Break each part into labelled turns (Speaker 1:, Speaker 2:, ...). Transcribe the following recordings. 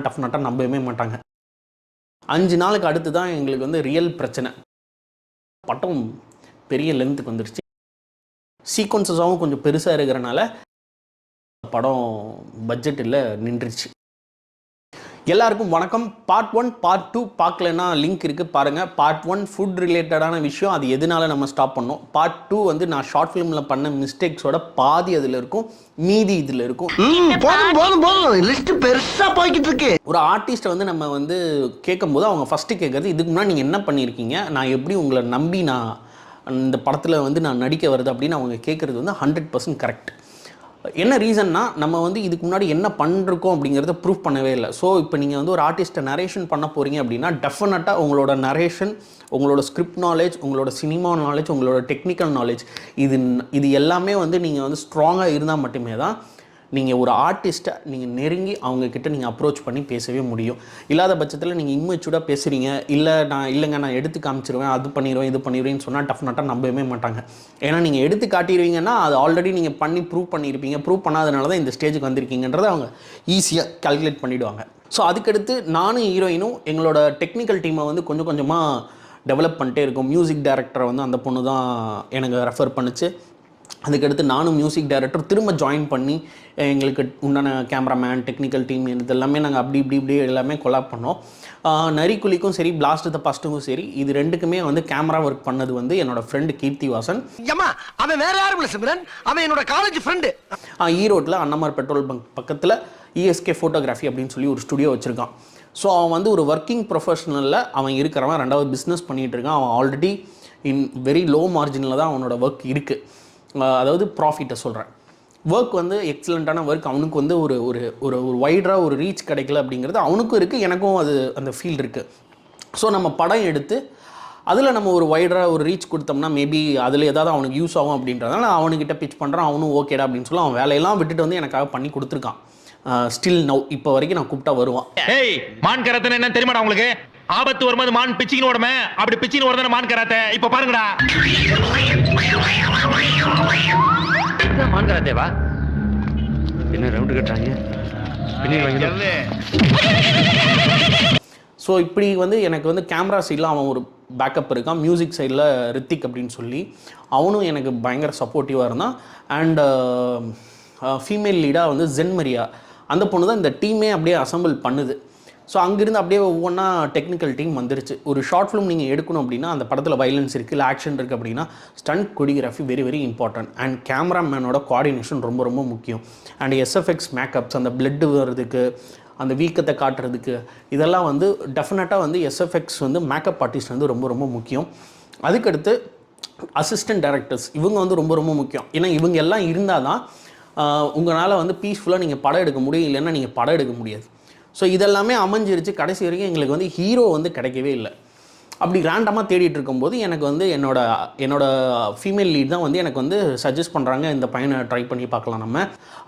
Speaker 1: டெஃபினட்டாக நம்பவே மாட்டாங்க. 5 நாளுக்கு அடுத்து தான் எங்களுக்கு வந்து ரியல் பிரச்சனை. படம் பெரிய லென்த்துக்கு வந்துருச்சு. சீக்வன்சஸாகவும் கொஞ்சம் பெருசாக இருக்கிறனால படம் பட்ஜெட் இல்லை நின்றுச்சு. எல்லாருக்கும் வணக்கம். பார்ட் 1 பார்ட் 2 பார்க்கலன்னா லிங்க் இருக்குது பாருங்கள். பார்ட் 1 ஃபுட் ரிலேட்டடான விஷயம், அது எதனால நம்ம ஸ்டாப் பண்ணோம். பார்ட் 2 வந்து நான் ஷார்ட் ஃபிலிமில் பண்ண மிஸ்டேக்ஸோட பாதி அதில் இருக்கும், மீதி இதில் இருக்கும்.
Speaker 2: லிஸ்ட் பெருசாக போய்கிட்டு இருக்கு.
Speaker 1: ஒரு ஆர்டிஸ்ட்டை வந்து நம்ம வந்து கேட்கும்போது அவங்க ஃபஸ்ட்டு கேட்குறது, இதுக்கு முன்னாடி நீங்கள் என்ன பண்ணியிருக்கீங்க, நான் எப்படி உங்களை நம்பி நான் இந்த படத்தில் வந்து நான் நடிக்க வருது அப்படின்னு அவங்க கேட்குறது வந்து 100% கரெக்ட். என்ன ரீசன்னா, நம்ம வந்து இதுக்கு முன்னாடி என்ன பண்ணிருக்கோம் அப்படிங்கிறத ப்ரூவ் பண்ணவே இல்லை. ஸோ இப்போ நீங்கள் வந்து ஒரு ஆர்டிஸ்ட்டை நரேஷன் பண்ண போகிறீங்க அப்படின்னா டெஃபினட்டாக உங்களோட நரேஷன், உங்களோட ஸ்கிரிப்ட் நாலேஜ், உங்களோட சினிமா நாலேஜ், உங்களோட டெக்னிக்கல் நாலேஜ் இது எல்லாமே வந்து நீங்கள் வந்து ஸ்ட்ராங்காக இருந்தால் மட்டுமே தான் நீங்கள் ஒரு ஆர்டிஸ்ட்டை நீங்கள் நெருங்கி அவங்கக்கிட்ட நீங்கள் அப்ரோச் பண்ணி பேசவே முடியும். இல்லாத பட்சத்தில் நீங்கள் இம்மெச்சூர்டாக பேசுகிறீங்க, இல்லைங்க நான் எடுத்து காமிச்சிருவேன், அது பண்ணிடுவேன், இது பண்ணிடுவேன்னு சொன்னால் டெஃபினட்டாக நம்பவே மாட்டாங்க. ஏன்னா நீங்கள் எடுத்து காட்டிடுவீங்கன்னா அது ஆல்ரெடி நீங்கள் பண்ணி ப்ரூவ் பண்ணியிருப்பீங்க. ப்ரூவ் பண்ணாதனால தான் இந்த ஸ்டேஜுக்கு வந்திருக்கீங்கன்றதை அவங்க ஈஸியாக கால்குலேட் பண்ணிவிடுவாங்க. ஸோ அதுக்கடுத்து நானும் ஹீரோயினும் எங்களோட டெக்னிக்கல் டீமை வந்து கொஞ்சம் கொஞ்சமாக டெவலப் பண்ணிட்டே இருக்கோம். மியூசிக் டைரக்டரை வந்து அந்த பொண்ணு தான் எனக்கு ரெஃபர் பண்ணிச்சு. அதுக்கடுத்து நானும் மியூசிக் டைரக்டர் திரும்ப ஜாயின் பண்ணி எங்களுக்கு உண்டான கேமராமேன், டெக்னிக்கல் டீம் இதெல்லாமே நாங்கள் இப்படி எல்லாமே கொலாப் பண்ணோம். நரிக்குலிக்கும் சரி, பிளாஸ்ட் த பாஸ்ட்டுக்கும் சரி, இது ரெண்டுக்குமே வந்து கேமரா ஒர்க் பண்ணது வந்து என்னோட ஃப்ரெண்டு கீர்த்திவாசன்.
Speaker 2: அவன் வேற யாரும் இல்லை சிம்ரன், அவன் என்னோட காலேஜ் ஃப்ரெண்டு.
Speaker 1: ஈரோட்டில் அண்ணமார் பெட்ரோல் பங்க் பக்கத்தில் ESK ஃபோட்டோகிராஃபி அப்படின்னு சொல்லி ஒரு ஸ்டுடியோ வச்சுருக்கான். ஸோ அவன் வந்து ஒரு ஒர்க்கிங் ப்ரொஃபஷனலில் அவன் இருக்கிறவன். 2வது பிஸ்னஸ் பண்ணிகிட்டு இருக்கான். அவன் ஆல்ரெடி இன் வெரி லோ மார்ஜினில் தான் அவனோட ஒர்க் இருக்குது. அதாவது ப்ராஃபிட்டை சொல்கிறேன். ஒர்க் வந்து எக்ஸலண்ட்டான ஒர்க். அவனுக்கு வந்து ஒரு ஒரு ஒரு வைடராக ஒரு ரீச் கிடைக்கல அப்படிங்கிறது அவனுக்கும் இருக்குது, எனக்கும் அது அந்த ஃபீல் இருக்குது. ஸோ நம்ம படம் எடுத்து அதில் நம்ம ஒரு வைடராக ஒரு ரீச் கொடுத்தோம்னா மேபி அதில் ஏதாவது அவனுக்கு யூஸ் ஆகும் அப்படின்றதால நான் அவனுக்கிட்ட பிச் பண்ணுறான். அவனும் ஓகேடா அப்படின்னு சொல்லி அவன் வேலையெல்லாம் விட்டுட்டு வந்து எனக்காக பண்ணி கொடுத்துருக்கான். ஸ்டில் நவ் இப்போ வரைக்கும் நான் கூப்பிட்டா வருவான்.
Speaker 3: ஏய், மான் கராத்தே என்ன தெரியுமாடா உங்களுக்கு? ஆபத்து வரும்போது மான் பிச்சின்னு ஓடுமே, அப்படி பிச்சின்னு ஓடுதானே மான் கராத்தே. இப்போ பாருங்கடா, மான் கராத்தேவா என்ன ரவுண்டு கட்டுறாங்க.
Speaker 1: ஸோ இப்படி வந்து எனக்கு வந்து கேமரா சைடில் அவன் ஒரு பேக்கப் இருக்கான். மியூசிக் சைடில் ரித்திக் அப்படின்னு சொல்லி அவனும் எனக்கு பயங்கர சப்போர்ட்டிவாக இருந்தான். அண்ட் ஃபீமேல் லீடாக வந்து ஜென்மரியா, அந்த பொண்ணு தான் இந்த டீமே அப்படியே அசம்பிள் பண்ணுது. ஸோ அங்கேருந்து அப்படியே ஒவ்வொன்றா டெக்னிக்கல் டீம் வந்துருச்சு. ஒரு ஷார்ட் ஃபிலிம் நீங்கள் எடுக்கணும் அப்படின்னா அந்த படத்தில் வைலன்ஸ் இருக்குது, இல்லை ஆக்ஷன் இருக்குது அப்படின்னா stunt choreography very very important. And கேமராமேனோட கோஆர்டினேஷன் ரொம்ப ரொம்ப முக்கியம். அண்ட் SFX மேக்கப்ஸ், அந்த பிளட்டு வர்றதுக்கு, அந்த வீக்கத்தை காட்டுறதுக்கு, இதெல்லாம் வந்து டெஃபினட்டாக வந்து SFX வந்து மேக்கப் ஆர்டிஸ்ட் வந்து ரொம்ப ரொம்ப முக்கியம். அதுக்கடுத்து அசிஸ்டன்ட் டைரக்டர்ஸ், இவங்க வந்து ரொம்ப ரொம்ப முக்கியம். ஏன்னா இவங்க எல்லாம் இருந்தால் தான் உங்களால் வந்து பீஸ்ஃபுல்லாக நீங்கள் படம் எடுக்க முடியும், இல்லைன்னா நீங்கள் படம் எடுக்க முடியாது. ஸோ இதெல்லாமே அமைஞ்சிருச்சு. கடைசி வரைக்கும் எங்களுக்கு வந்து ஹீரோ வந்து கிடைக்கவே இல்லை. அப்படி ரேண்டமாக தேடிட்டு இருக்கும்போது எனக்கு வந்து என்னோட ஃபீமேல் லீட் தான் வந்து எனக்கு வந்து சஜஸ்ட் பண்ணுறாங்க, இந்த பையனை ட்ரை பண்ணி பார்க்கலாம் நம்ம.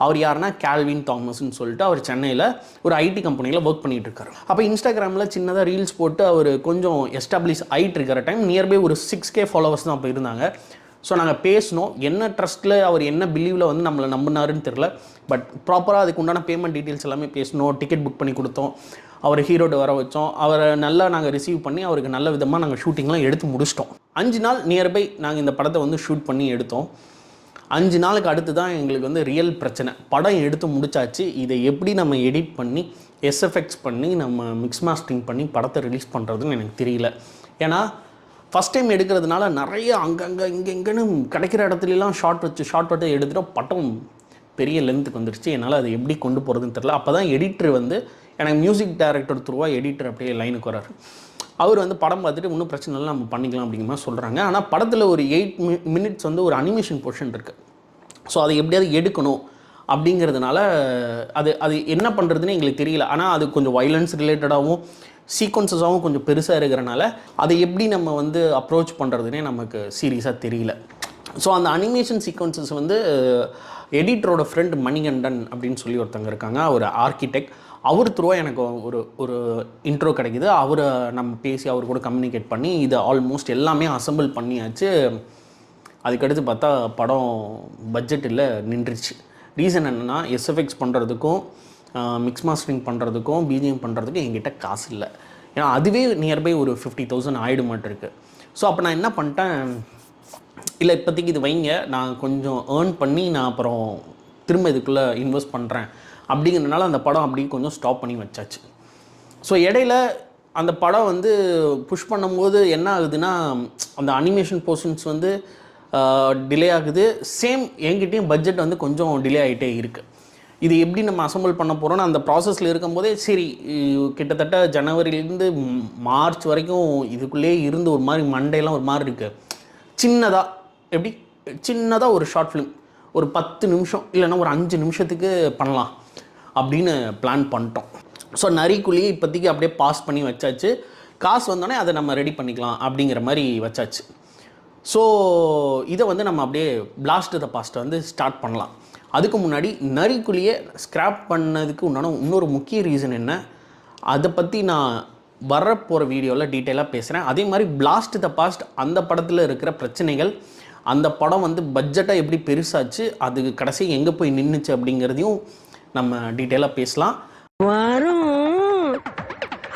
Speaker 1: அவர் யாருன்னா கேல்வின் தாமஸ்ன்னு சொல்லிட்டு அவர் சென்னையில் ஒரு IT கம்பெனியில் ஒர்க் பண்ணிகிட்டு இருக்காரு. அப்போ இன்ஸ்டாகிராமில் சின்னதாக ரீல்ஸ் போட்டு அவர் கொஞ்சம் எஸ்டாப்ளிஷ் ஆகிட்டு இருக்கிற டைம், நியர்பை ஒரு 6K ஃபாலோவர்ஸ் தான் அப்போ இருந்தாங்க. ஸோ நாங்கள் பேசினோம். என்ன ட்ரஸ்ட்டில் அவர் என்ன பிலீவில் வந்து நம்மளை நம்பினாருன்னு தெரில. பட் ப்ராப்பராக அதுக்கு உண்டான பேமெண்ட் டீட்டெயில்ஸ் எல்லாமே பேசினோம். டிக்கெட் புக் பண்ணி கொடுத்தோம். அவர் ஹீரோடு வர வச்சோம். அவரை நல்லா நாங்கள் ரிசீவ் பண்ணி அவருக்கு நல்ல விதமாக நாங்கள் ஷூட்டிங்லாம் எடுத்து முடிச்சிட்டோம். 5 நாள் நியர்பை நாங்கள் இந்த படத்தை வந்து ஷூட் பண்ணி எடுத்தோம். 5 நாளுக்கு அடுத்து தான் எங்களுக்கு வந்து ரியல் பிரச்சனை. படம் எடுத்து முடிச்சாச்சு. இதை எப்படி நம்ம எடிட் பண்ணி SFX பண்ணி நம்ம மிக்ஸ் மாஸ்டரிங் பண்ணி படத்தை ரிலீஸ் பண்ணுறதுன்னு எனக்கு தெரியல. ஏன்னா ஃபஸ்ட் டைம் எடுக்கிறதுனால நிறைய அங்கங்கே இங்கெங்கன்னு கிடைக்கிற இடத்துலலாம் ஷார்ட் வச்சு எடுத்துகிட்டு படம் பெரிய லென்த்துக்கு வந்துருச்சு. என்னால் அதை எப்படி கொண்டு போகிறதுன்னு தெரில. அப்போ தான் எடிட்டர் வந்து எனக்கு மியூசிக் டைரக்டர் த்ரூவாக எடிட்டர் அப்படியே லைனுக்கு வராரு. அவர் வந்து படம் பார்த்துட்டு இன்னும் பிரச்சனை இல்லை, நம்ம பண்ணிக்கலாம் அப்படிங்கிற மாதிரி சொல்கிறாங்க. ஆனால் படத்தில் ஒரு 8 minutes வந்து ஒரு அனிமேஷன் போர்ஷன் இருக்குது. ஸோ அதை எப்படியாவது எடுக்கணும் அப்படிங்கிறதுனால அது என்ன பண்ணுறதுன்னு எங்களுக்கு தெரியல. ஆனால் அது கொஞ்சம் வைலன்ஸ் ரிலேட்டடாகவும் சீக்வன்சஸாகவும் கொஞ்சம் பெருசாக இருக்கிறனால அதை எப்படி நம்ம வந்து அப்ரோச் பண்ணுறதுனே நமக்கு சீரியஸாக தெரியல. ஸோ அந்த அனிமேஷன் சீக்வன்சஸ் வந்து எடிட்டரோட ஃப்ரெண்ட் மணிகண்டன் அப்படின்னு சொல்லி ஒருத்தங்க இருக்காங்க, ஒரு ஆர்கிடெக்ட். அவர் த்ரூவாக எனக்கு ஒரு இன்ட்ரோ கிடைக்கிது. அவரை நம்ம பேசி அவர் கூட கம்யூனிகேட் பண்ணி இதை ஆல்மோஸ்ட் எல்லாமே அசம்பிள் பண்ணியாச்சு. அதுக்கடுத்து பார்த்தா படம் பட்ஜெட் இல்லை நின்றுச்சு. ரீசன் என்னென்னா SFX பண்ணுறதுக்கும் மிக்ஸ் மாஸ்டரிங் பண்ணுறதுக்கும் பிஜிஎம் பண்ணுறதுக்கும் என்கிட்ட காசு இல்லை. ஏன்னா அதுவே நியர்பை ஒரு 50,000 ஆகிடுமாட்டு இருக்குது. ஸோ அப்போ நான் என்ன பண்ணிட்டேன், இல்லை இப்போதைக்கு இது வைங்க, நான் கொஞ்சம் ஏர்ன் பண்ணி நான் அப்புறம் திரும்ப இதுக்குள்ளே இன்வெஸ்ட் பண்ணுறேன் அப்படிங்கிறதுனால அந்த படம் அப்படி கொஞ்சம் ஸ்டாப் பண்ணி வச்சாச்சு. ஸோ இடையில அந்த படம் வந்து புஷ் பண்ணும்போது என்ன ஆகுதுன்னா, அந்த அனிமேஷன் போர்ஷன்ஸ் வந்து டிலே ஆகுது. சேம் என்கிட்டையும் பட்ஜெட் வந்து கொஞ்சம் டிலே ஆகிட்டே இருக்குது. இது எப்படி நம்ம அசம்பிள் பண்ண போகிறோன்னு அந்த ப்ராசஸில் இருக்கும்போதே சரி, கிட்டத்தட்ட ஜனவரிலேருந்து மார்ச் வரைக்கும் இதுக்குள்ளே இருந்து ஒரு மாதிரி மண்டேலாம் ஒரு மாதிரி இருக்குது. சின்னதாக ஒரு ஷார்ட் ஃபிலிம் ஒரு 10 நிமிஷம் இல்லைன்னா ஒரு 5 நிமிஷத்துக்கு பண்ணலாம் அப்படின்னு பிளான் பண்ணிட்டோம். ஸோ நரிக்குழியை இப்போதைக்கு அப்படியே பாஸ் பண்ணி வச்சாச்சு. காசு வந்தோடனே அதை நம்ம ரெடி பண்ணிக்கலாம் அப்படிங்கிற மாதிரி வச்சாச்சு. ஸோ இதை வந்து நம்ம அப்படியே பிளாஸ்ட் த பாஸ்ட்டை வந்து ஸ்டார்ட் பண்ணலாம். அதுக்கு முன்னாடி நரிக்குழியை ஸ்க்ராப் பண்ணதுக்கு உண்டான இன்னொரு முக்கிய ரீசன் என்ன, அதை பற்றி நான் வரப்போகிற வீடியோவில் டீட்டெயிலாக பேசுகிறேன். அதே மாதிரி பிளாஸ்ட் த பாஸ்ட் அந்த படத்தில் இருக்கிற பிரச்சனைகள், அந்த படம் வந்து பட்ஜெட்டாக எப்படி பெருசாச்சு, அதுக்கு கடைசி எங்கே போய் நின்றுச்சு அப்படிங்கிறதையும் நம்ம டீட்டெயிலாக பேசலாம்.
Speaker 4: வரும்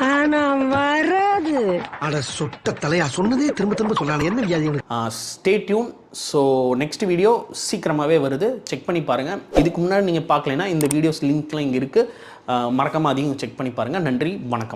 Speaker 4: ஆனா வராது.
Speaker 2: அட சொட்ட தலையா, சொன்னதே திரும்ப திரும்ப சொல்லானே, என்ன வியாதி?
Speaker 1: Stay tune. So next video சீக்கிரமாகவே வருது, செக் பண்ணி பாருங்கள். இதுக்கு முன்னாடி நீங்கள் பார்க்கலைன்னா இந்த வீடியோஸ் லிங்க்லாம் இங்கே இருக்குது, மறக்காமல் அதையும் செக் பண்ணி பாருங்கள். நன்றி, வணக்கம்.